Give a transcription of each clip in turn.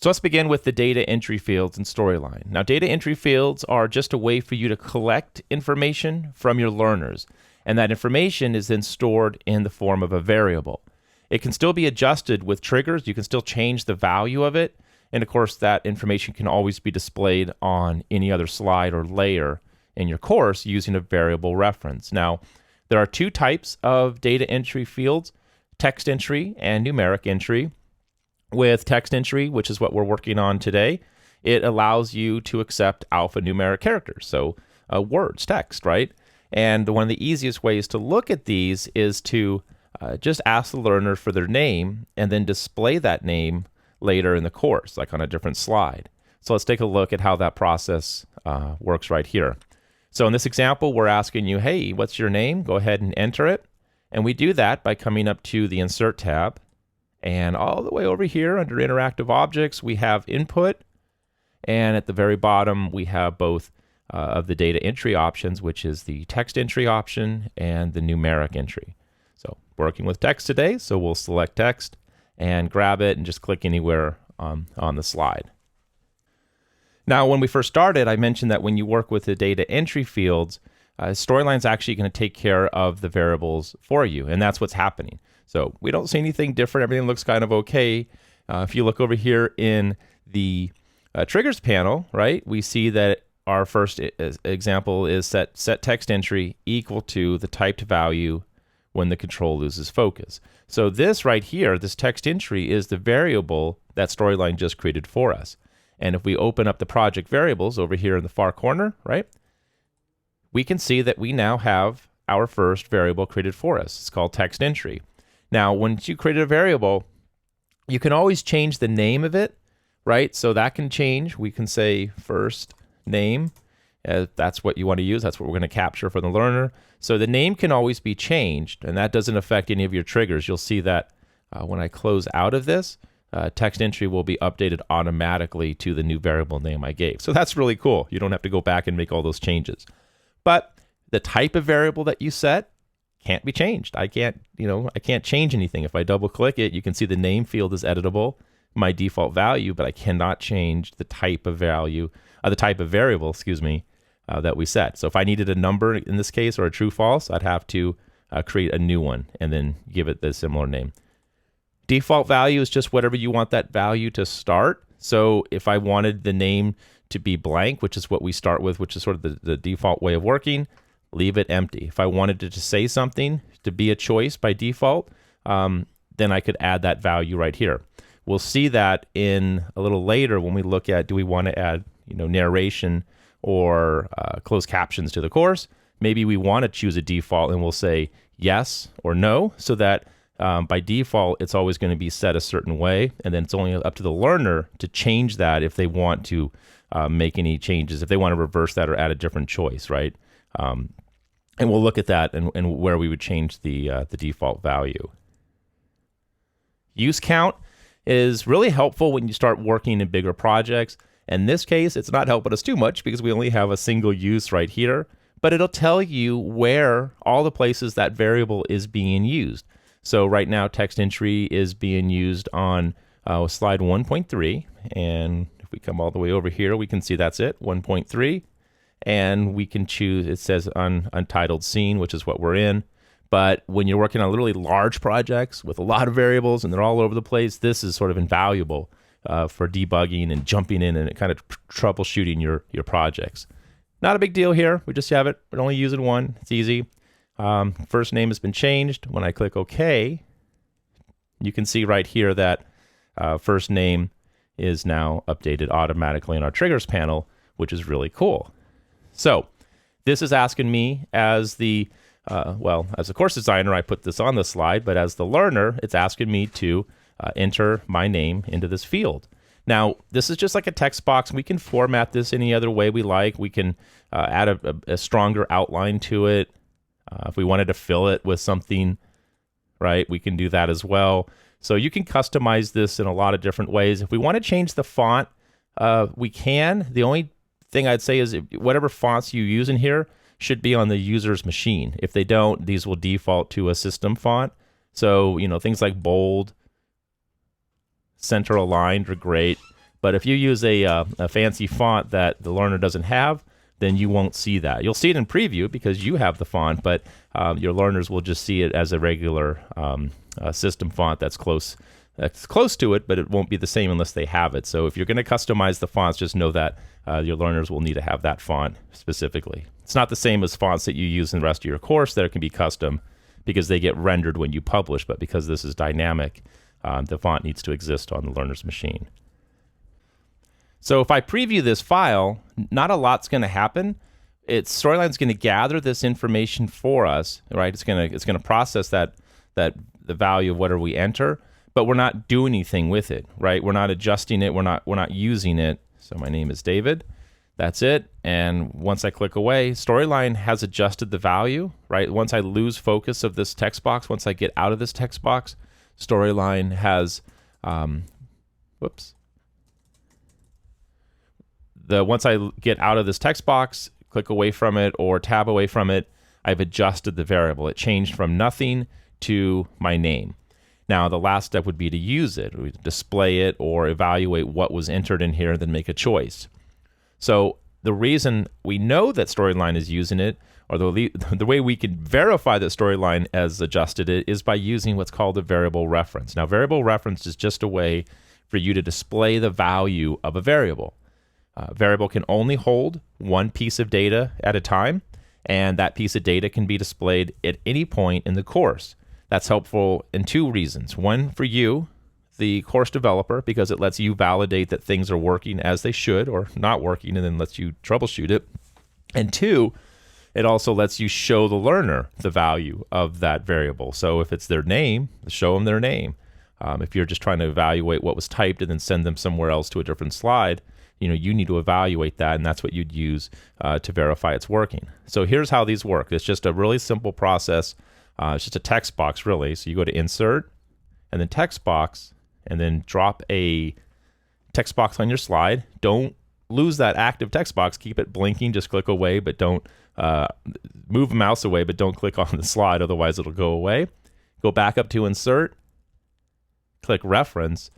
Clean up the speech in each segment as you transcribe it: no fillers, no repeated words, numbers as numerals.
So let's begin with the data entry fields in Storyline. Now, data entry fields are just a way for you to collect information from your learners, and that information is then stored in the form of a variable. It can still be adjusted with triggers. You can still change the value of it, and of course, that information can always be displayed on any other slide or layer in your course using a variable reference. Now, there are two types of data entry fields, text entry and numeric entry. With text entry, which is what we're working on today, it allows you to accept alphanumeric characters, so words, text, right? And one of the easiest ways to look at these is to just ask the learner for their name and then display that name later in the course, like on a different slide. So let's take a look at how that process works right here. So in this example, we're asking you, hey, what's your name? Go ahead and enter it. And we do that by coming up to the Insert tab. And all the way over here under Interactive Objects, we have Input. And at the very bottom, we have both of the data entry options, which is the text entry option and the numeric entry. So working with text today, so we'll select text and grab it and just click anywhere on the slide. Now, when we first started, I mentioned that when you work with the data entry fields, Storyline's actually going to take care of the variables for you, and that's what's happening. So we don't see anything different. Everything looks kind of okay. If you look over here in the triggers panel, right, we see that our first example is set text entry equal to the typed value when the control loses focus. So this right here, this text entry, is the variable that Storyline just created for us. And if we open up the project variables over here in the far corner, right, we can see that we now have our first variable created for us. It's called text entry. Now, once you create a variable, you can always change the name of it, right? So that can change. We can say first name. That's what you want to use. That's what we're going to capture for the learner. So the name can always be changed, and that doesn't affect any of your triggers. You'll see that when I close out of this, text entry will be updated automatically to the new variable name I gave. So that's really cool. You don't have to go back and make all those changes. But the type of variable that you set can't be changed. I can't change anything. If I double click it, you can see the name field is editable, my default value, but I cannot change the type of value, the type of variable, that we set. So if I needed a number in this case or a true false, I'd have to create a new one and then give it the similar name. Default value is just whatever you want that value to start. So if I wanted the name to be blank, which is what we start with, which is sort of the default way of working, leave it empty. If I wanted it to say something, to be a choice by default, then I could add that value right here. We'll see that in a little later when we look at, do we want to add narration or closed captions to the course? Maybe we want to choose a default and we'll say yes or no, so that by default, it's always going to be set a certain way, and then it's only up to the learner to change that if they want to make any changes, if they want to reverse that or add a different choice, right? And we'll look at that and where we would change the default value. Use count is really helpful when you start working in bigger projects. In this case, it's not helping us too much because we only have a single use right here, but it'll tell you where all the places that variable is being used. So right now, text entry is being used on slide 1.3, and if we come all the way over here, we can see that's it, 1.3. And we can choose, it says untitled scene, which is what we're in. But when you're working on literally large projects with a lot of variables and they're all over the place, this is sort of invaluable for debugging and jumping in and kind of troubleshooting your projects. Not a big deal here. We just have it. We're only using one. It's easy. First name has been changed. When I click OK, you can see right here that first name is now updated automatically in our triggers panel, which is really cool. So this is asking me as the, as a course designer, I put this on the slide, but as the learner, it's asking me to enter my name into this field. Now, this is just like a text box. We can format this any other way we like. We can add a stronger outline to it. If we wanted to fill it with something, right, we can do that as well. So you can customize this in a lot of different ways. If we want to change the font, we can. The only thing I'd say is whatever fonts you use in here should be on the user's machine. If they don't, these will default to a system font. So, things like bold, center aligned are great. But if you use a fancy font that the learner doesn't have, then you won't see that. You'll see it in preview because you have the font, but your learners will just see it as a regular system font that's close to it, but it won't be the same unless they have it. So if you're going to customize the fonts, just know that your learners will need to have that font specifically. It's not the same as fonts that you use in the rest of your course that can be custom because they get rendered when you publish, but because this is dynamic, the font needs to exist on the learner's machine. So if I preview this file, not a lot's going to happen. Storyline's going to gather this information for us, right? It's going to process the value of whatever we enter, but we're not doing anything with it, right? We're not adjusting it. We're not using it. So my name is David. That's it. And once I click away, Storyline has adjusted the value, right? Once I lose focus of this text box, once I get out of this text box, Storyline has, once I get out of this text box, click away from it or tab away from it, I've adjusted the variable. It changed from nothing to my name. Now, the last step would be to use it, display it, or evaluate what was entered in here, then make a choice. So the reason we know that Storyline is using it, or the way we can verify that Storyline has adjusted it, is by using what's called a variable reference. Now, variable reference is just a way for you to display the value of a variable. Variable can only hold one piece of data at a time, and that piece of data can be displayed at any point in the course. That's helpful in two reasons. One, for you, the course developer, because it lets you validate that things are working as they should or not working, and then lets you troubleshoot it. And two, it also lets you show the learner the value of that variable. So if it's their name, show them their name. If you're just trying to evaluate what was typed and then send them somewhere else to a different slide, you need to evaluate that, and that's what you'd use to verify it's working. So here's how these work. It's just a really simple process. It's just a text box, really. So you go to Insert, and then Text Box, and then drop a text box on your slide. Don't lose that active text box. Keep it blinking. Just click away, but don't move the mouse away, but don't click on the slide. Otherwise, it'll go away. Go back up to Insert, click Reference,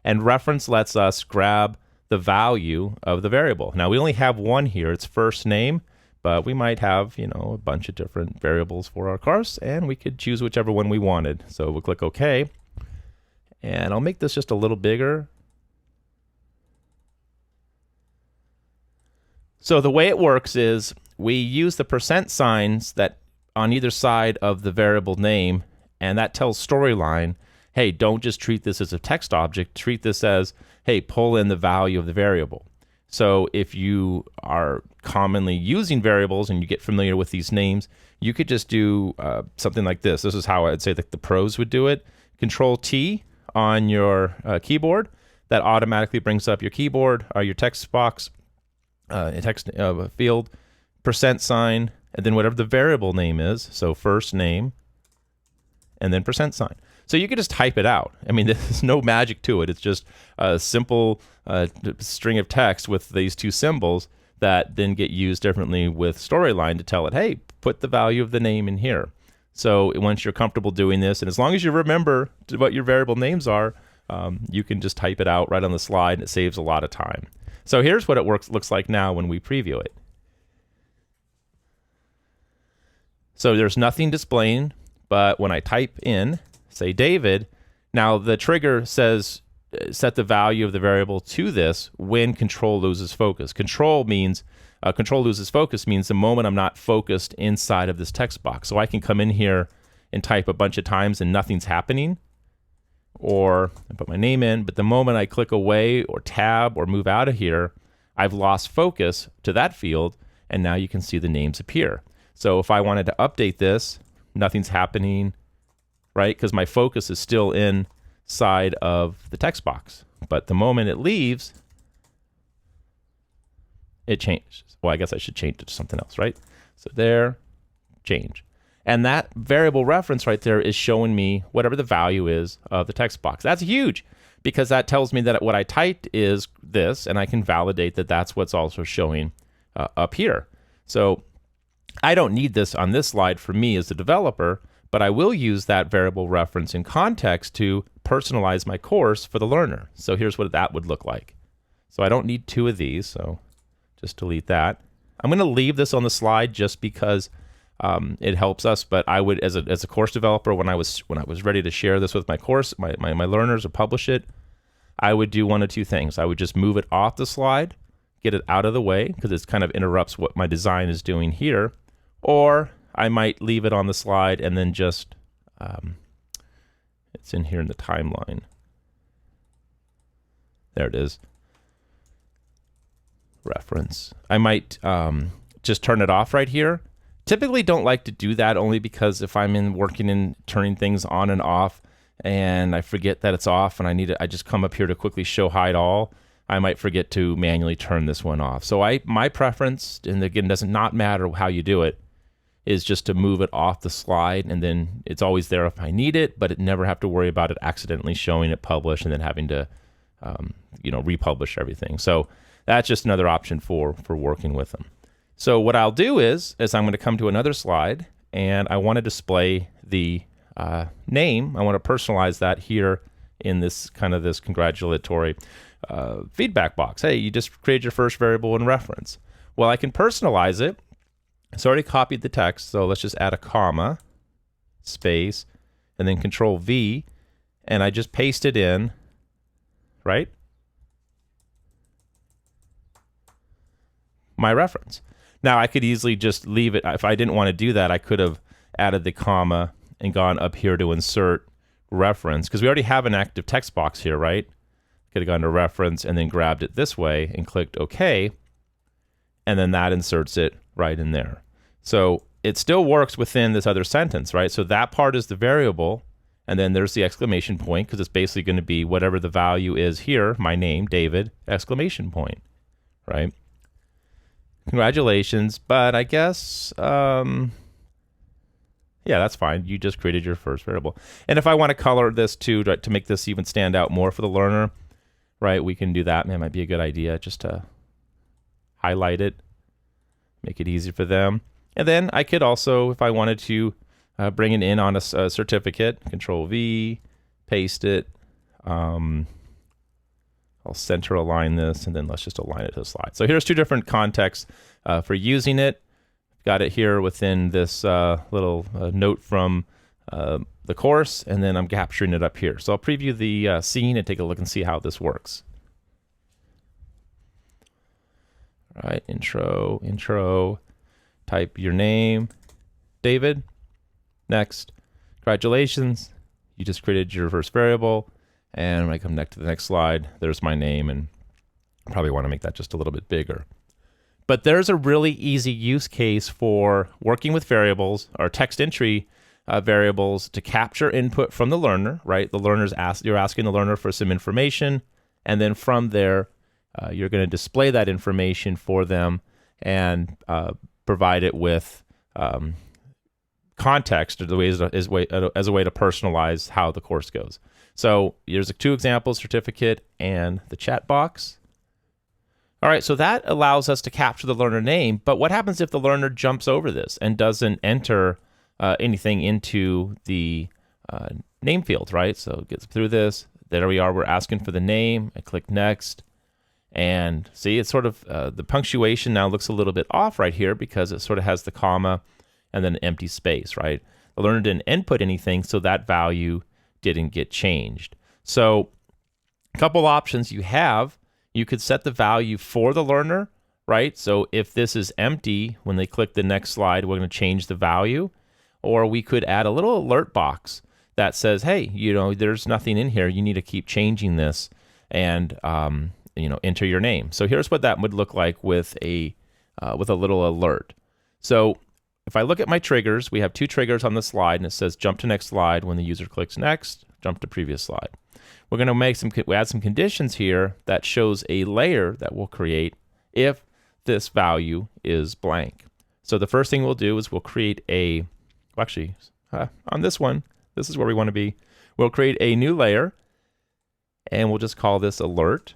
and Reference lets us grab the value of the variable. Now, we only have one here. It's first name, but we might have, a bunch of different variables for our course, and we could choose whichever one we wanted. So we'll click OK, and I'll make this just a little bigger. So the way it works is we use the percent signs that on either side of the variable name, and that tells Storyline, hey, don't just treat this as a text object, treat this as, hey, pull in the value of the variable. So if you are commonly using variables and you get familiar with these names, you could just do something like this. This is how I'd say that the pros would do it. Control T on your keyboard. That automatically brings up your keyboard, or your text box, text field, percent sign, and then whatever the variable name is. So first name, and then percent sign. So you could just type it out. I mean, there's no magic to it. It's just a simple string of text with these two symbols that then get used differently with Storyline to tell it, hey, put the value of the name in here. So once you're comfortable doing this, and as long as you remember what your variable names are, you can just type it out right on the slide, and it saves a lot of time. So here's what it looks like now when we preview it. So there's nothing displaying, but when I type in, say David, now the trigger says set the value of the variable to this when control loses focus. Control loses focus means the moment I'm not focused inside of this text box. So I can come in here and type a bunch of times and nothing's happening, or I put my name in, but the moment I click away or tab or move out of here, I've lost focus to that field, and now you can see the names appear. So if I wanted to update this, nothing's happening, right? Because my focus is still inside of the text box. But the moment it leaves, it changes. Well, I guess I should change it to something else, right? So there, change. And that variable reference right there is showing me whatever the value is of the text box. That's huge, because that tells me that what I typed is this, and I can validate that that's what's also showing up here. So I don't need this on this slide for me as the developer, but I will use that variable reference in context to personalize my course for the learner. So here's what that would look like. So I don't need 2 of these, so just delete that. I'm going to leave this on the slide just because it helps us, but I would, as a course developer, when I was ready to share this with my course, my learners, or publish it, I would do one of 2 things. I would just move it off the slide, get it out of the way, because it kind of interrupts what my design is doing here, or I might leave it on the slide and then just, it's in here in the timeline. There it is. Reference. I might just turn it off right here. Typically don't like to do that, only because if I'm working in turning things on and off and I forget that it's off and I just come up here to quickly show hide all, I might forget to manually turn this one off. So my preference, and again, does not matter how you do it, is just to move it off the slide, and then it's always there if I need it, but it never have to worry about it accidentally showing it published and then having to republish everything. So that's just another option for working with them. So what I'll do is I'm going to come to another slide, and I want to display the name. I want to personalize that here in this congratulatory feedback box. Hey, you just created your first variable in reference. Well, I can personalize it. It's already copied the text, so let's just add a comma, space, and then Control V, and I just paste it in, right? My reference. Now I could easily just leave it. If I didn't want to do that, I could have added the comma and gone up here to insert reference, because we already have an active text box here, right? Could have gone to reference and then grabbed it this way and clicked OK, and then that inserts it right in there. So it still works within this other sentence, right? So that part is the variable, and then there's the exclamation point, because it's basically going to be whatever the value is here, my name, David, exclamation point, right? Congratulations, but I guess, yeah, that's fine. You just created your first variable. And if I want to color this too, to make this even stand out more for the learner, right, we can do that. Man, might be a good idea just to highlight it, make it easy for them. And then I could also, if I wanted to, bring it in on a certificate, Control V, paste it. I'll center align this, and then let's just align it to the slide. So here's 2 different contexts for using it. Got it here within this little note from the course, and then I'm capturing it up here. So I'll preview the scene and take a look and see how this works. All right, intro, type your name, David. Next, congratulations, you just created your first variable. And when I come next to the next slide, there's my name, and I probably want to make that just a little bit bigger. But there's a really easy use case for working with variables or text entry variables to capture input from the learner, right? You're asking the learner for some information, and then from there, you're going to display that information for them and provide it with context as a way to personalize how the course goes. So here's 2 examples, certificate and the chat box. All right, so that allows us to capture the learner name, but what happens if the learner jumps over this and doesn't enter anything into the name field, right? So it gets through this. There we are, we're asking for the name. I click next, and see, it's sort of, the punctuation now looks a little bit off right here because it sort of has the comma and then an empty space, right? The learner didn't input anything, so that value didn't get changed. So a couple options you have. You could set the value for the learner, right? So if this is empty, when they click the next slide, we're going to change the value. Or we could add a little alert box that says, hey, there's nothing in here. You need to keep changing this and, enter your name. So here's what that would look like with a little alert. So if I look at my triggers, we have 2 triggers on the slide, and it says jump to next slide when the user clicks next, jump to previous slide. We're going to add some conditions here that shows a layer that we'll create if this value is blank. So the first thing we'll do is we'll create on this one, this is where we want to be. We'll create a new layer, and we'll just call this alert.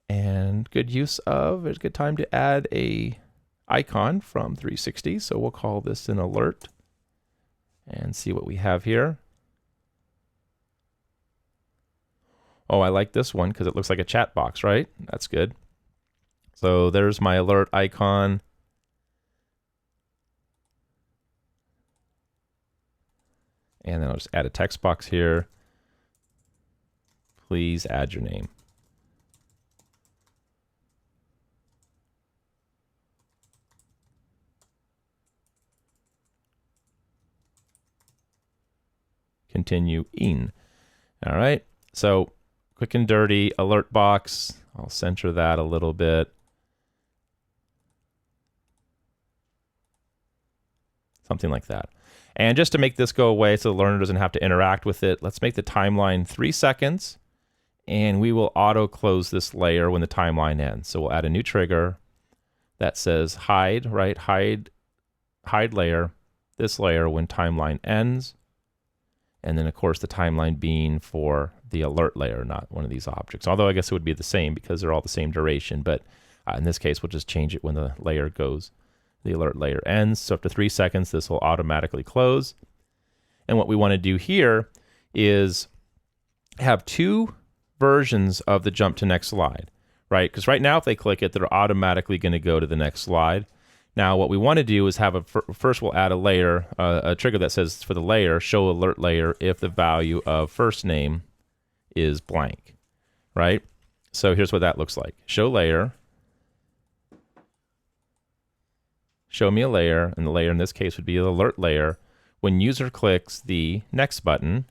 And it's a good time to add a icon from 360. So we'll call this an alert and see what we have here. Oh, I like this one because it looks like a chat box, right? That's good. So there's my alert icon. And then I'll just add a text box here. Please add your name. Continue in. All right. So quick and dirty alert box. I'll center that a little bit. Something like that. And just to make this go away so the learner doesn't have to interact with it, let's make the timeline 3 seconds. And we will auto close this layer when the timeline ends. So we'll add a new trigger that says hide, right? Hide layer, this layer when timeline ends. And then of course the timeline being for the alert layer, not one of these objects. Although I guess it would be the same because they're all the same duration. But in this case, we'll just change it when the layer goes, the alert layer ends. So after 3 seconds, this will automatically close. And what we want to do here is have 2 versions of the jump to next slide, right? Because right now, if they click it, they're automatically going to go to the next slide. Now, what we want to do is have first we'll add a layer, a trigger that says for the layer, show alert layer if the value of first name is blank, right? So here's what that looks like. Show layer, show me a layer, and the layer in this case would be the alert layer when user clicks the next button,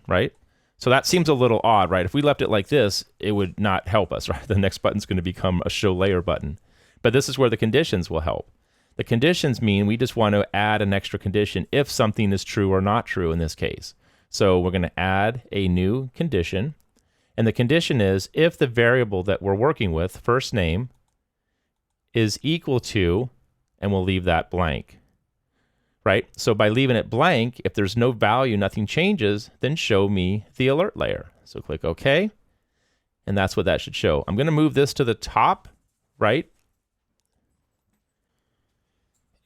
right? So that seems a little odd, right? If we left it like this, it would not help us, right? The next button's going to become a show layer button. But this is where the conditions will help. The conditions mean we just want to add an extra condition if something is true or not true in this case. So we're going to add a new condition. And the condition is if the variable that we're working with, first name, is equal to, and we'll leave that blank, right? So by leaving it blank, if there's no value, nothing changes, then show me the alert layer. So click OK. And that's what that should show. I'm going to move this to the top, right?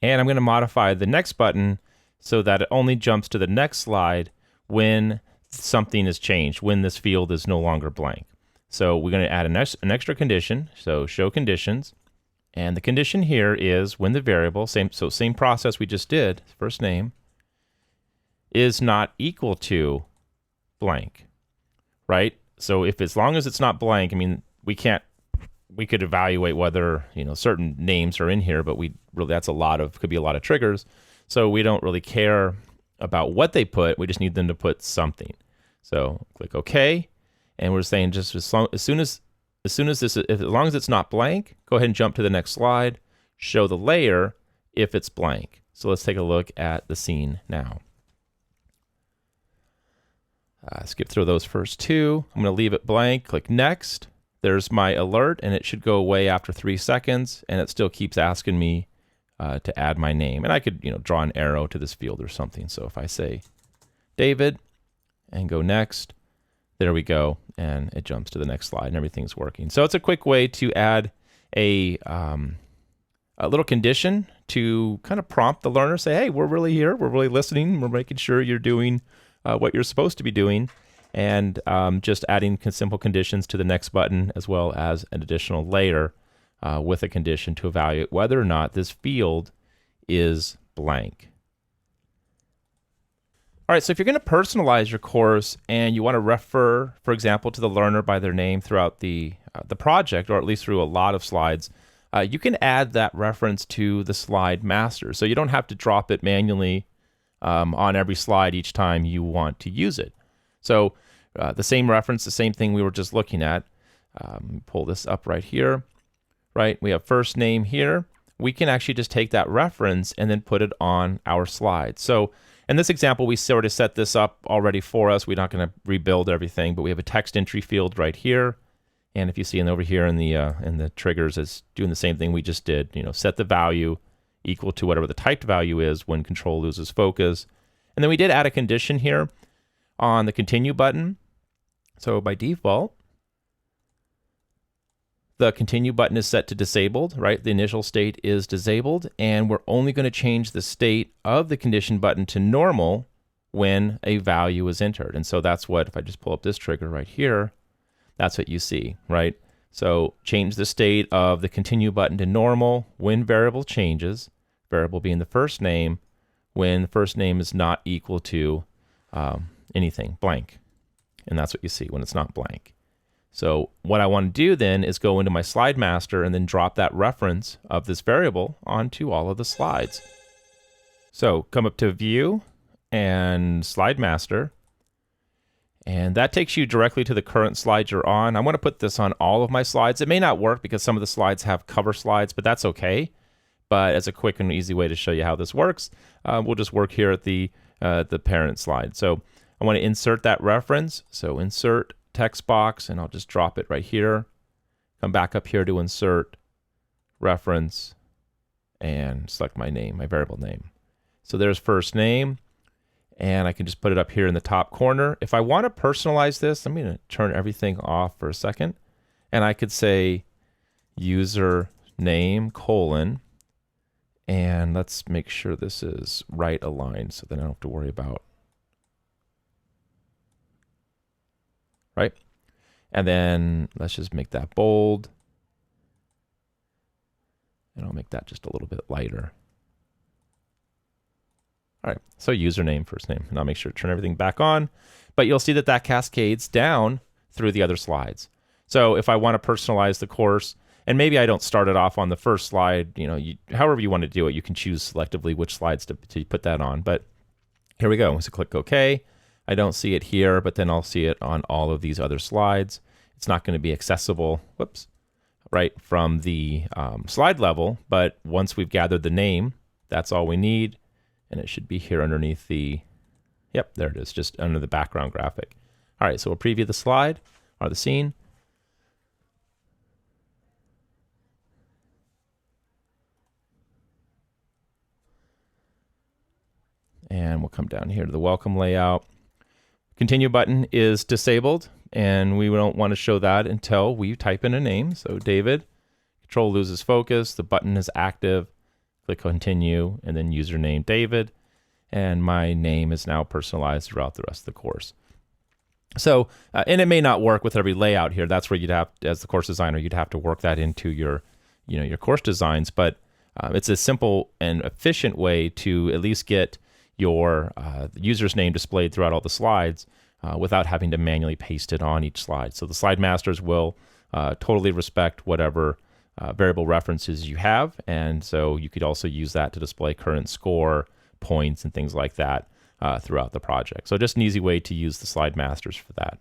And I'm going to modify the next button so that it only jumps to the next slide when something is changed, when this field is no longer blank. So we're going to add an extra condition, so show conditions. And the condition here is when the variable, same process we just did, first name, is not equal to blank, right? So if as long as it's not blank, I mean, we could evaluate whether, certain names are in here, but that's could be a lot of triggers. So we don't really care about what they put. We just need them to put something. So click OK. And we're saying just as long as it's not blank, go ahead and jump to the next slide, show the layer if it's blank. So let's take a look at the scene now. Skip through those first 2. I'm going to leave it blank, click next. There's my alert, and it should go away after 3 seconds, and it still keeps asking me to add my name. And I could, draw an arrow to this field or something. So if I say David and go next, there we go, and it jumps to the next slide, and everything's working. So it's a quick way to add a little condition to kind of prompt the learner, say, hey, we're really here, we're really listening, we're making sure you're doing what you're supposed to be doing. And just adding simple conditions to the next button, as well as an additional layer with a condition to evaluate whether or not this field is blank. All right, so if you're going to personalize your course and you want to refer, for example, to the learner by their name throughout the project, or at least through a lot of slides, you can add that reference to the slide master. So you don't have to drop it manually on every slide each time you want to use it. So the same reference, the same thing we were just looking at. Pull this up right here, right? We have first name here. We can actually just take that reference and then put it on our slide. So in this example, we sort of set this up already for us. We're not going to rebuild everything, but we have a text entry field right here. And if you see over here in the triggers, it's doing the same thing we just did. Set the value equal to whatever the typed value is when control loses focus. And then we did add a condition here on the continue button. So by default, the continue button is set to disabled, right? The initial state is disabled, and we're only going to change the state of the condition button to normal when a value is entered. And so that's what, if I just pull up this trigger right here, that's what you see, right? So change the state of the continue button to normal when variable changes, variable being the first name, when the first name is not equal to anything, blank. And that's what you see when it's not blank. So what I want to do then is go into my slide master and then drop that reference of this variable onto all of the slides. So come up to View and Slide Master, and that takes you directly to the current slide you're on. I want to put this on all of my slides. It may not work because some of the slides have cover slides, but that's okay. But as a quick and easy way to show you how this works, we'll just work here at the parent slide. So I want to insert that reference. So insert text box, and I'll just drop it right here. Come back up here to insert reference and select my name, my variable name. So there's first name, and I can just put it up here in the top corner. If I want to personalize this, I'm going to turn everything off for a second, and I could say user name colon, and let's make sure this is right aligned so then I don't have to worry about, right? And then let's just make that bold, and I'll make that just a little bit lighter. All right, so username, first name, and I'll make sure to turn everything back on, but you'll see that that cascades down through the other slides. So if I want to personalize the course, and maybe I don't start it off on the first slide, however you want to do it, you can choose selectively which slides to put that on, but here we go. So click OK. I don't see it here, but then I'll see it on all of these other slides. It's not going to be accessible, right from the slide level, but once we've gathered the name, that's all we need. And it should be here underneath the, yep, there it is, just under the background graphic. All right, so we'll preview the slide or the scene. And we'll come down here to the welcome layout. Continue button is disabled, and we don't want to show that until we type in a name. So David, control loses focus, the button is active. Click continue, and then username David, and my name is now personalized throughout the rest of the course. So, and it may not work with every layout here. That's where you'd have, as the course designer, you'd have to work that into your, your course designs. But it's a simple and efficient way to at least get your user's name displayed throughout all the slides without having to manually paste it on each slide. So the slide masters will totally respect whatever variable references you have, and so you could also use that to display current score, points, and things like that throughout the project. So just an easy way to use the slide masters for that.